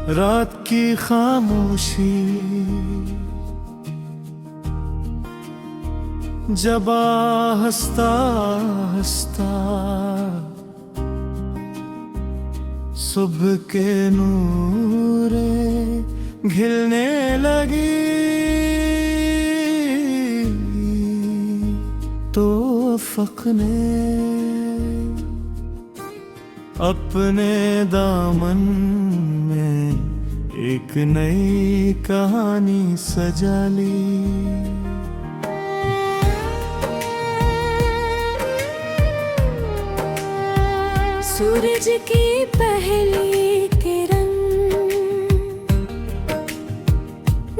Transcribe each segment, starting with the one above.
रात की खामोशी जब हंसता हंसता सुबह के नूरे घिलने लगी, तो अफ़क़ ने अपने दामन में एक नई कहानी सजा ली। सूरज की पहली किरण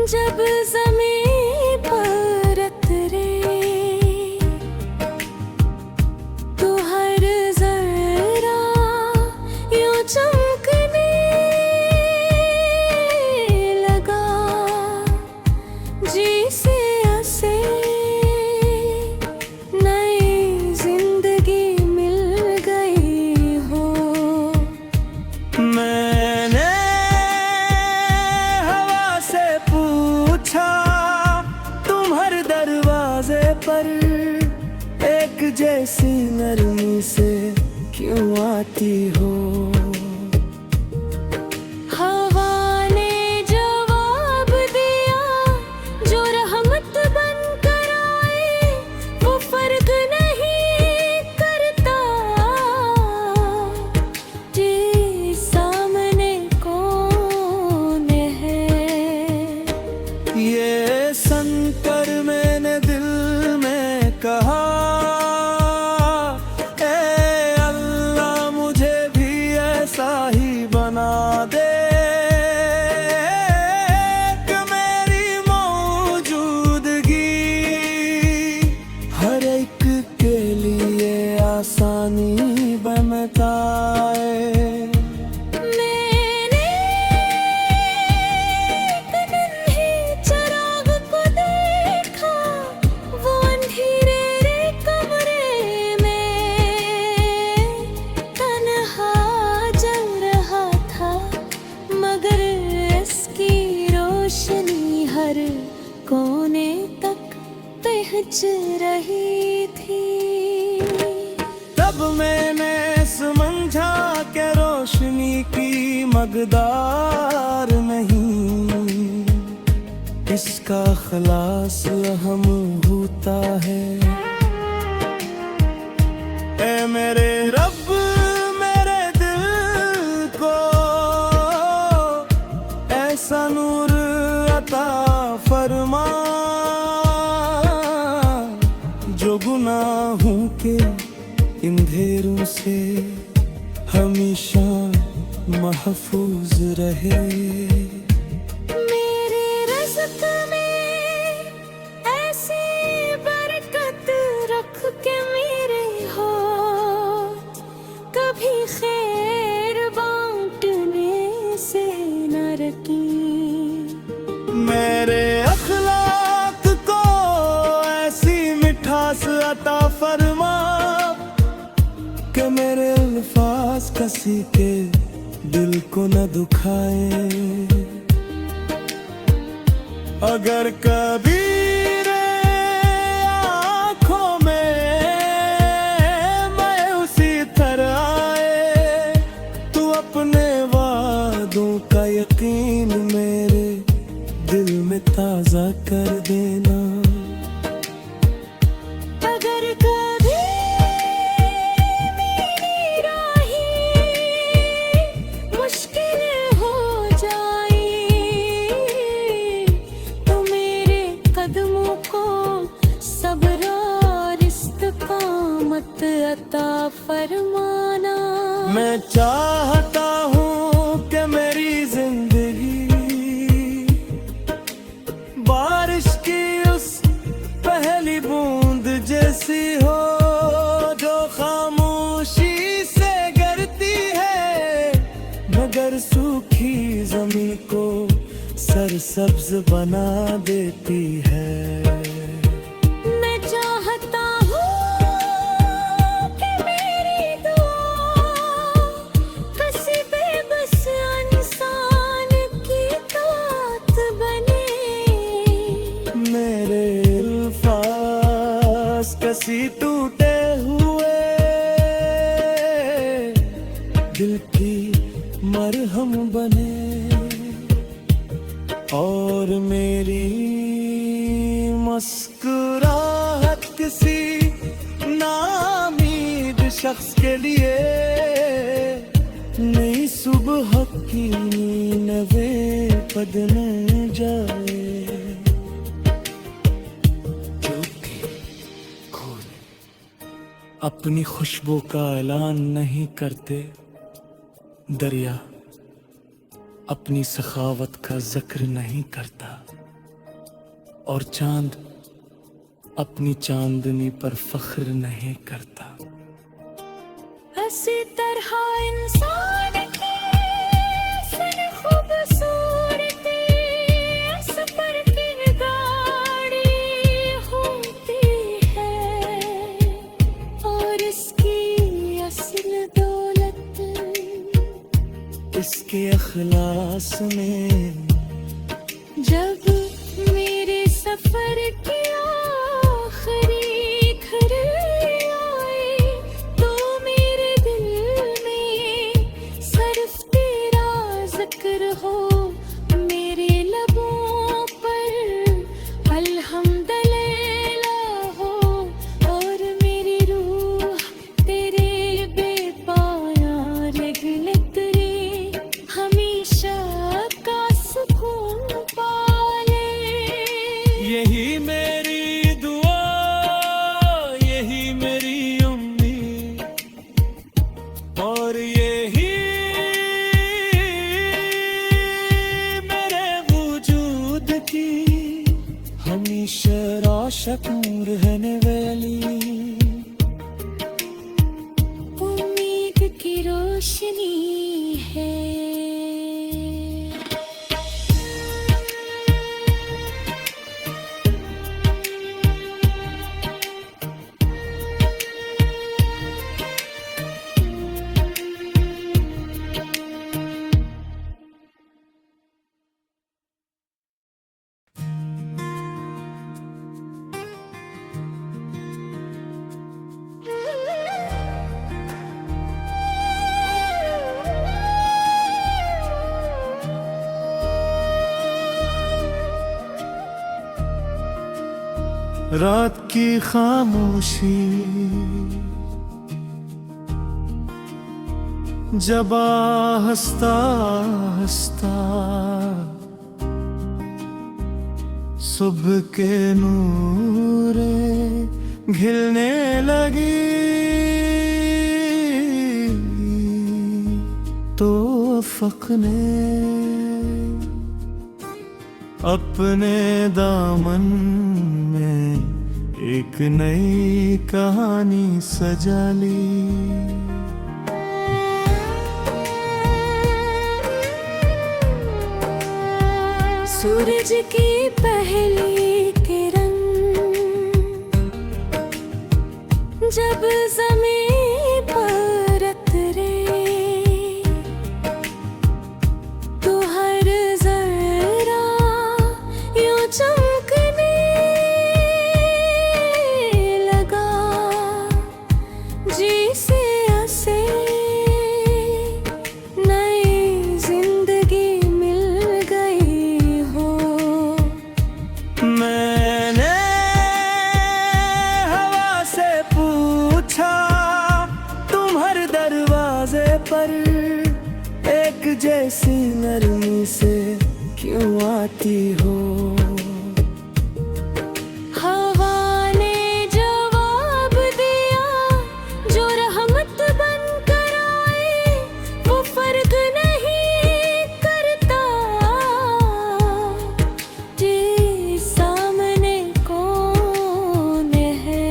जब ज़मीन पर उतरे, तो हर ज़रा यूं चमकने लगा, जैसे उसे नई जिंदगी मिल गई हो। मैंने हवा से पूछा, तुम हर दरवाजे पर एक जैसी नरमी से क्यों आती हो? हवा ने जवाब दिया, जो रहमत बनकर आए वो फर्क नहीं करता, जी सामने कौन है। ये सुनकर मैंने दिल में कहा, ए अल्लाह मुझे भी ऐसा ही बना दे, कि मेरी मौजूदगी हर एक के लिए आसानी बनताए। मैंने एक नन्हे चिराग को देखा, वो अंधेरे कमरे में तन्हा जल रहा था, मगर इसकी रोशनी हर कोने तक पहुंच रही थी। तब मैंने समझा कि रोशनी की मकदार नहीं, इसका खलास अहम होता है। ए मेरे रब मेरे दिल को ऐसा नूर अता फरमा, जो गुनाहों के अंधेरों से हमेशा महफूज रहे। मेरे रिज़्क़ में ऐसी बरकत रख के मेरे हो, कभी खैर बांटने से न रकी। मेरे अखलाक को ऐसी मिठास अता फरमा, कि मेरे अल्फाज किसी के दिल को न दुखाए। अगर कभी रे आँखों में मैं उसी तरह आए, तू अपने वादों का यकीन मेरे दिल में ताज़ा कर देना। अगर कभी मेरी राहें मुश्किल हो जाए, तो मेरे कदमों को सब्र और इस्तिकामत अता फरमाना। मैं चाहता हूँ कि मेरी जिंदगी बारिश की उस पहली बूंद जैसी हो, जो खामोशी से गिरती है, मगर सूखी जमीन को सरसब्ज बना देती है। मैं चाहता हूँ कि मेरी दुआ किसी बेबस इंसान दिल की मरहम बने और मेरी मुस्कुराहट किसी नाउम्मीद शख्स के लिए नई सुबह की नवे बदलने जाए। अपनी खुशबू का ऐलान नहीं करते दरिया, अपनी सखावत का जिक्र नहीं करता और चांद अपनी चांदनी पर फख्र नहीं करता। इसी तरह इंसान की सन खूबसूरती इस पर किरदारी होती है और इसकी असल दौलत इसके अखलास में। जब मेरे सफर की आखिरी घड़ी आए तो मेरे दिल में सिर्फ तेरा जिक्र हो, मेरे लबों पर अल्हम्दुलिल्लाह हो और मेरी रूह तेरे बेपाया रहमत रे हमेशा का सुकून पाले। यही मेरी दुआ, यही मेरी उम्मीद और यही मेरे वजूद की हमेशा रोशन रहने वाली उम्मीद की रोशनी है। रात की खामोशी जब हंसता हंसता सुबह के नूरे घिलने लगी तो अफ़क़ ने अपने दामन में एक नई कहानी सजा ली। सूरज की पहली किरण जब ज़मीन पर उतरे तो हर ज़रा यूं चमकने लगा जैसे उसे नई जिंदगी मिल गई हो। मैंने हवा से पूछा तुम हर दरवाजे पर एक जैसी नरमी से क्यों आती हो। हवा ने जवाब दिया जो रहमत बन कर आए वो फर्क नहीं करता जी सामने कौन है।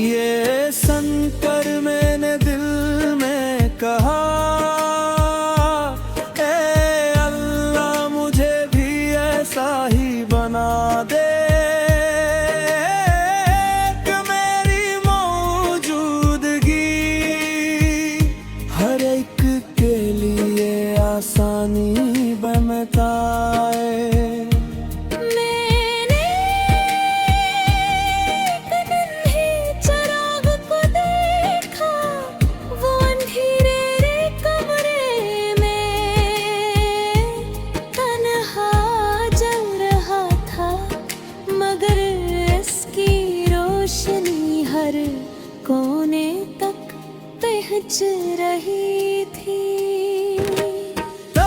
ये सुनकर मैंने दिल में कहा ए अल्लाह मुझे भी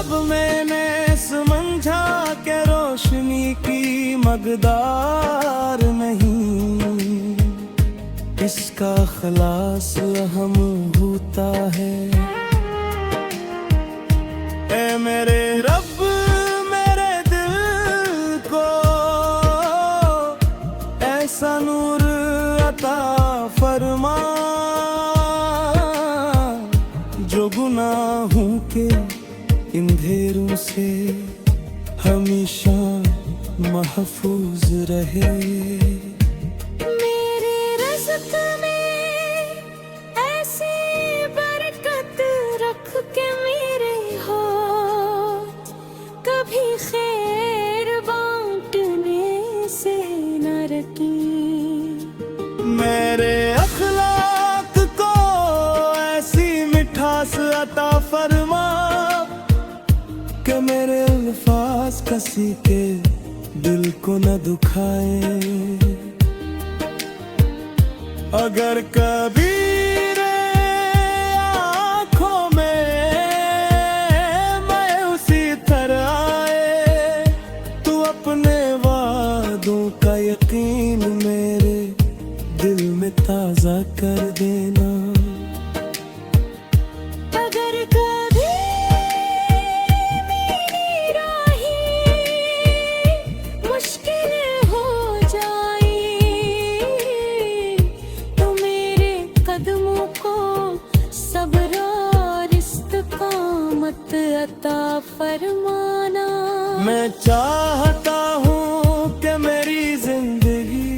तब मैंने समझा कि रोशनी की मकदार नहीं, इसका खलास हम होता है। ए मेरे रब मेरे दिल को ऐसा नूर अता फरमा जो गुनाहों के अंधेरों से हमेशा महफूज रहे। मेरे रिज़्क़ में ऐसी बरकत रख के मेरे हाथ कभी खैर बांटने से न रकी। मेरे अखलाक को ऐसी मिठास अता फरमा कि मेरे अल्फाज किसी के दिल को न दुखाए। अगर कभी रे आँखों में मैं उसी तरह आए तू अपने वादों का यकीन मेरे दिल में ताज़ा कर देना। अगर कभी मेरी राहें मुश्किल हो जाए तो मेरे कदमों को सब्र और इस्तिकामत अता फरमाना। मैं चाहता हूँ कि मेरी जिंदगी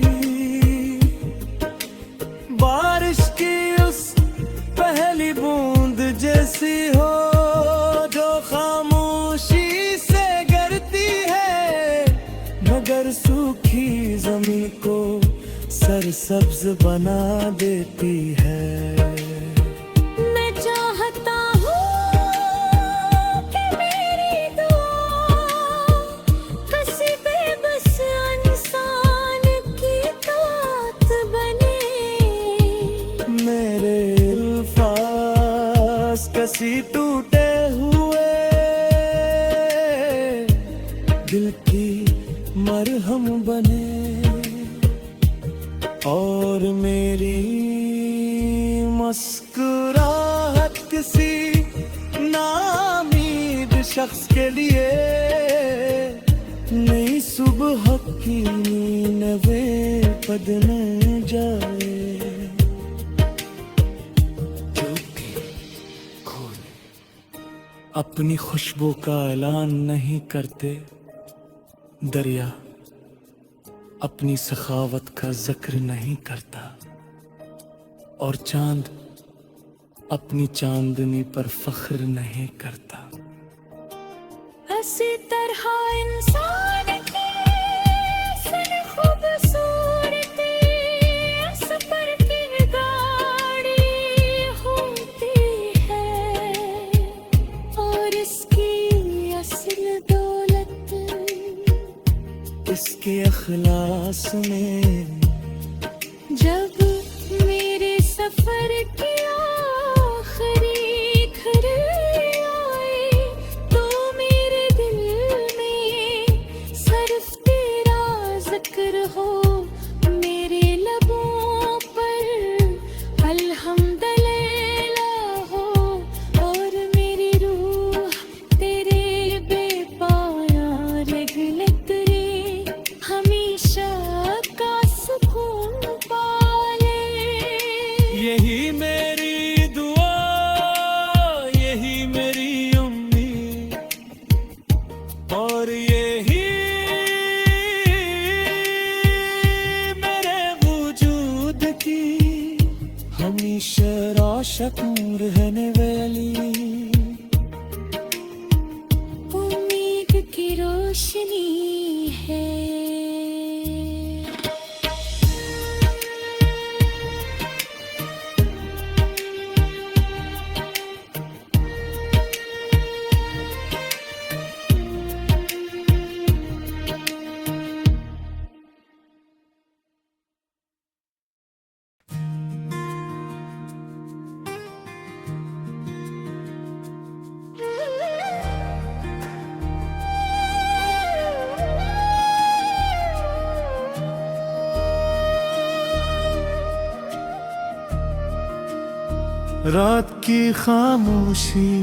बारिश की उस पहली बूंद जैसी हो जो खामोशी से गिरती है मगर सूखी जमीन को सरसब्ज बना देती है। मैं चाहता हूँ कि मेरी दुआ किसी बेबस इंसान की तात बने। मेरे अल्फाज कसी टूटे हुए दिल की मरहम बने और मेरी मुस्कुराहट किसी नामीद शख्स के लिए नई सुबह की नवे पद में जाए। अपनी खुशबू का ऐलान नहीं करते दरिया, अपनी सखावत का जिक्र नहीं करता और चांद अपनी चांदनी पर फख्र नहीं करता। इसी तरह इंसान की हसन खूबसूरती इस पर की गाड़ी होती है और इसकी असल दौलत इसके अखलास में। जब मेरे सफर की आखिरी घड़ी आए तो मेरे दिल में सिर्फ तेरा जिक्र हो, मेरे लबों पर अल्हम्दुलिल्लाह हो और मेरी रूह तेरे बेपाया रहमत रे हमेशा का सुकून पाले। यही मेरी दुआ यही मेरी उम्मीद और यही मेरे वजूद की हमेशा रोशन रहने वाली उम्मीद की रोशनी है। रात की खामोशी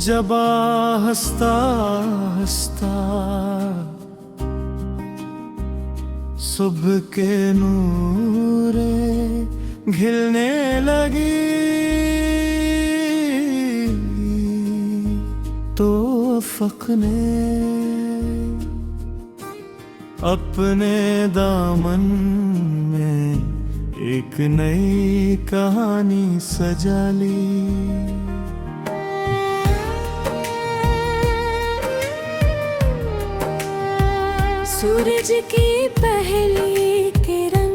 जब हंसता हंसता सुबह के नूरे घिलने लगी तो अफ़क़ ने अपने दामन में एक नई कहानी सजा ली। सूरज की पहली किरण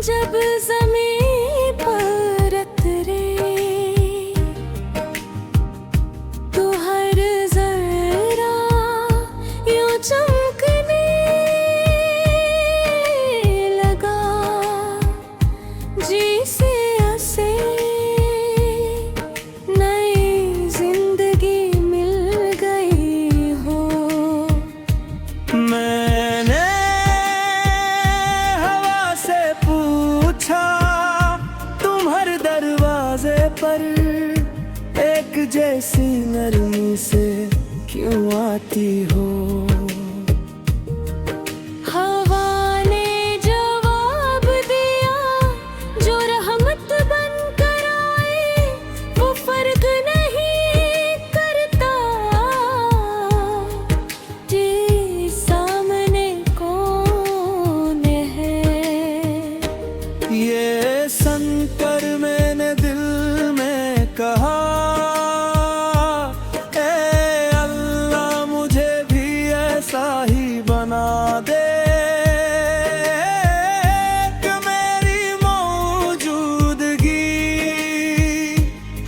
जब ज़मीन पर उतरे तो हर ज़रा यूं चमकने लगा जैसे उसे नई जिंदगी मिल गई हो। मैंने हवा से पूछा तुम हर दरवाजे पर एक जैसी नरमी से क्यों आती हो। हवा ने जवाब दिया जो रहमत बन कर आए वो फर्क नहीं करता कि सामने कौन है। ये सुनकर मैंने दिल में कहा ए अल्लाह मुझे भी ऐसा ही बना दे कि मेरी मौजूदगी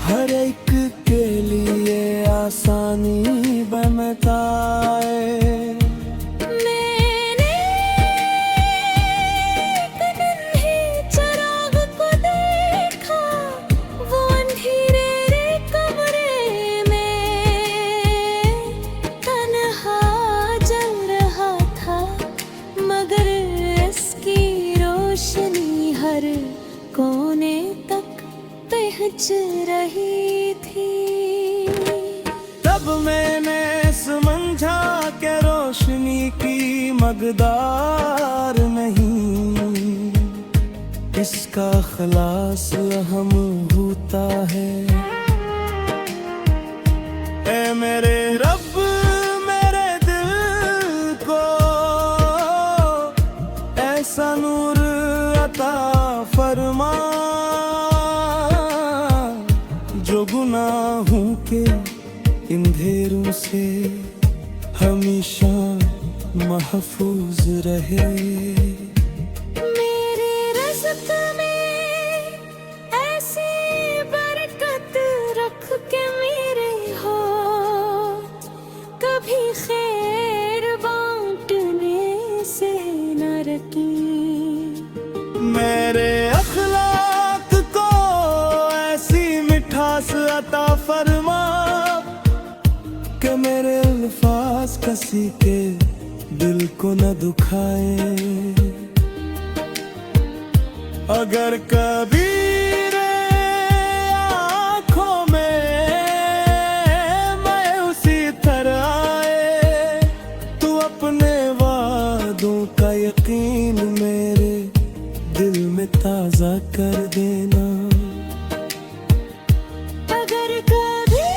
हर एक के लिए आसानी बनताए। मैंने एक नन्हे चिराग को देखा वो अंधेरे कमरे में तन्हा जल रहा था मगर इसकी रोशनी हर कोने तक पहुंच रही थी। तब मैंने समझा कि रोशनी की मकदार नहीं इसका खलास अहम होता है। ए मेरे रब मेरे दिल को ऐसा नूर अता फरमा जो गुनाहों के अंधेरों से हमेशा महफूज रहे। मेरे रिज़्क़ में ऐसी बरकत रख के मेरे हो कभी खैर बांटने से न रकी। मेरे अखलाक को ऐसी मिठास अता फरमा कि मेरे अल्फाज किसी के दिल को न दुखाए। अगर कभी रे आँखों में मैं उसी तरह आए तू अपने वादों का यकीन मेरे दिल में ताज़ा कर देना। अगर कभी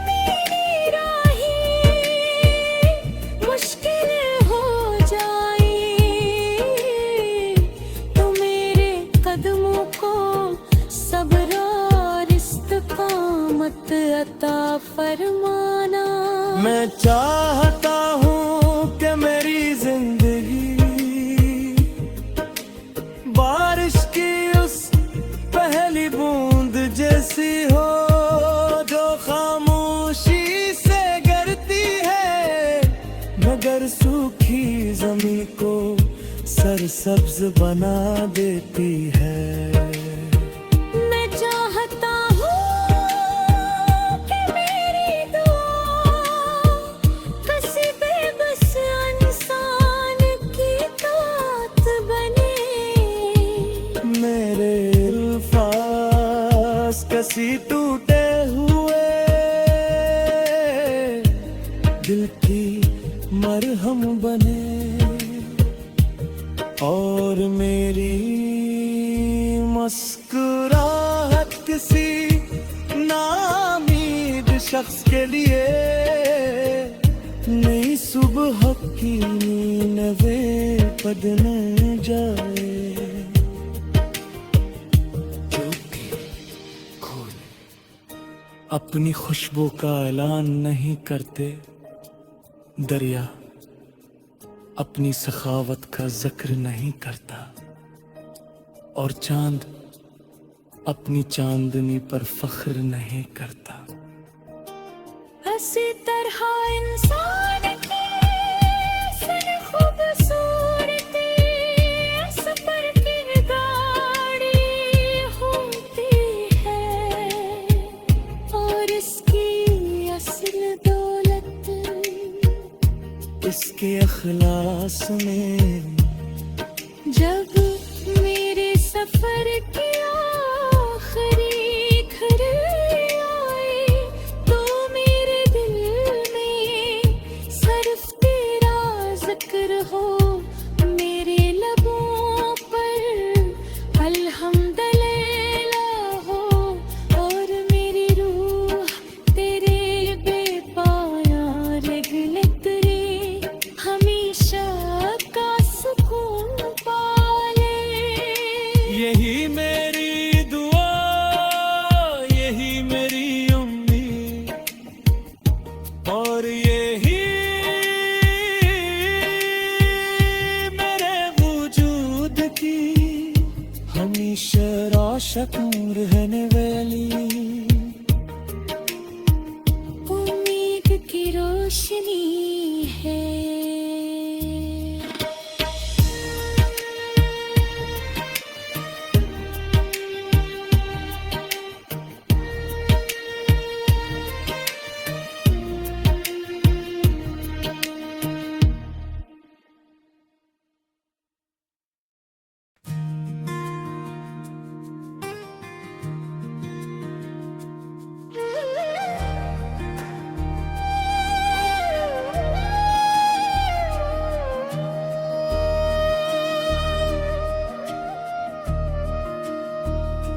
मेरी राहें मुश्किल हो जाए तो मेरे कदमों को सब्र और इस्तिकामत अता फरमाना। मैं चाहता हूँ कि मेरी जिंदगी बारिश की उस पहली बूंद जैसी हो जो खामोशी से गिरती है मगर सूखी जमीन को सरसब्ज बना देती है। मैं चाहता हूँ कि मेरी दुआ किसी बेबस इंसान कस कसी टूटे हुए दिल की मरहम बने और मेरी मुस्कुराहट किसी नाउम्मीद शख्स के लिए नई सुबह की नवे बदने जाए। जो भी खोल अपनी खुशबू का ऐलान नहीं करते, दरिया अपनी सखावत का जिक्र नहीं करता और चांद अपनी चांदनी पर फख्र नहीं करता। इसी तरह इंसान की सन खूबसूरती इस पर किरदारी होती है और इसकी असल दौलत इसके अखलास में। जब मेरे सफर की आखिरी घड़ी आई तो मेरे दिल में सिर्फ तेरा जिक्र हो, मेरे लबों पर अल्हम्दुलिल्लाह हो और मेरी रूह तेरे बेपाया रगलत रे हमेशा का सुकून पाले। यही मेरी दुआ, यही मेरी उम्मीद और यही मेरे वजूद की हमेशा रोशन रहने वाली उम्मीद की रोशनी है।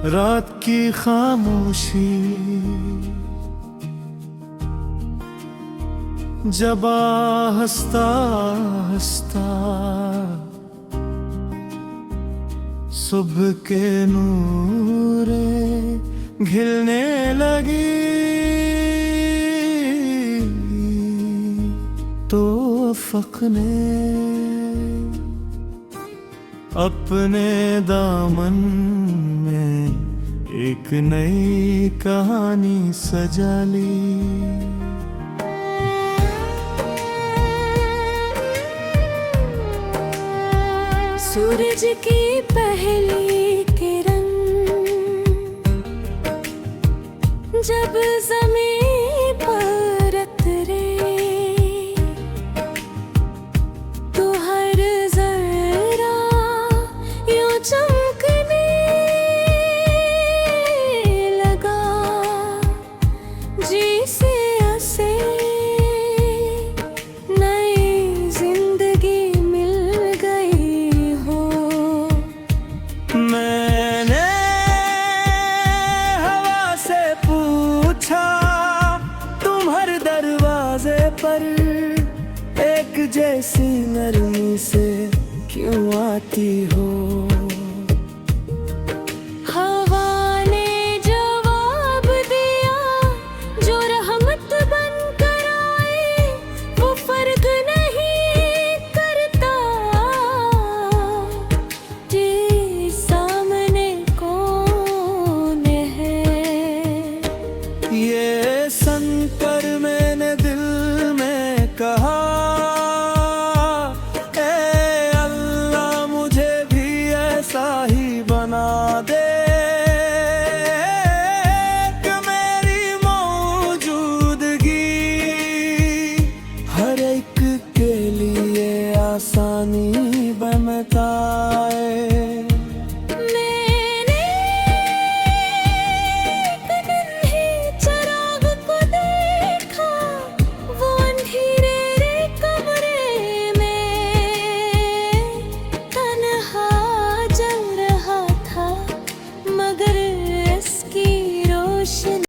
रात की खामोशी जब हंसता हंसता सुबह के नूरे घिलने लगी तो अफ़क़ ने अपने दामन में एक नई कहानी सजा ली। सूरज की पहली किरण जब ज़मीं पर उतरे तो हर ज़रा यूं चमकने लगा जैसे उसे नई जिंदगी मिल गई हो। मैंने हवा से पूछा तुम हर दरवाजे पर एक जैसी नरमी से क्यों आती हो।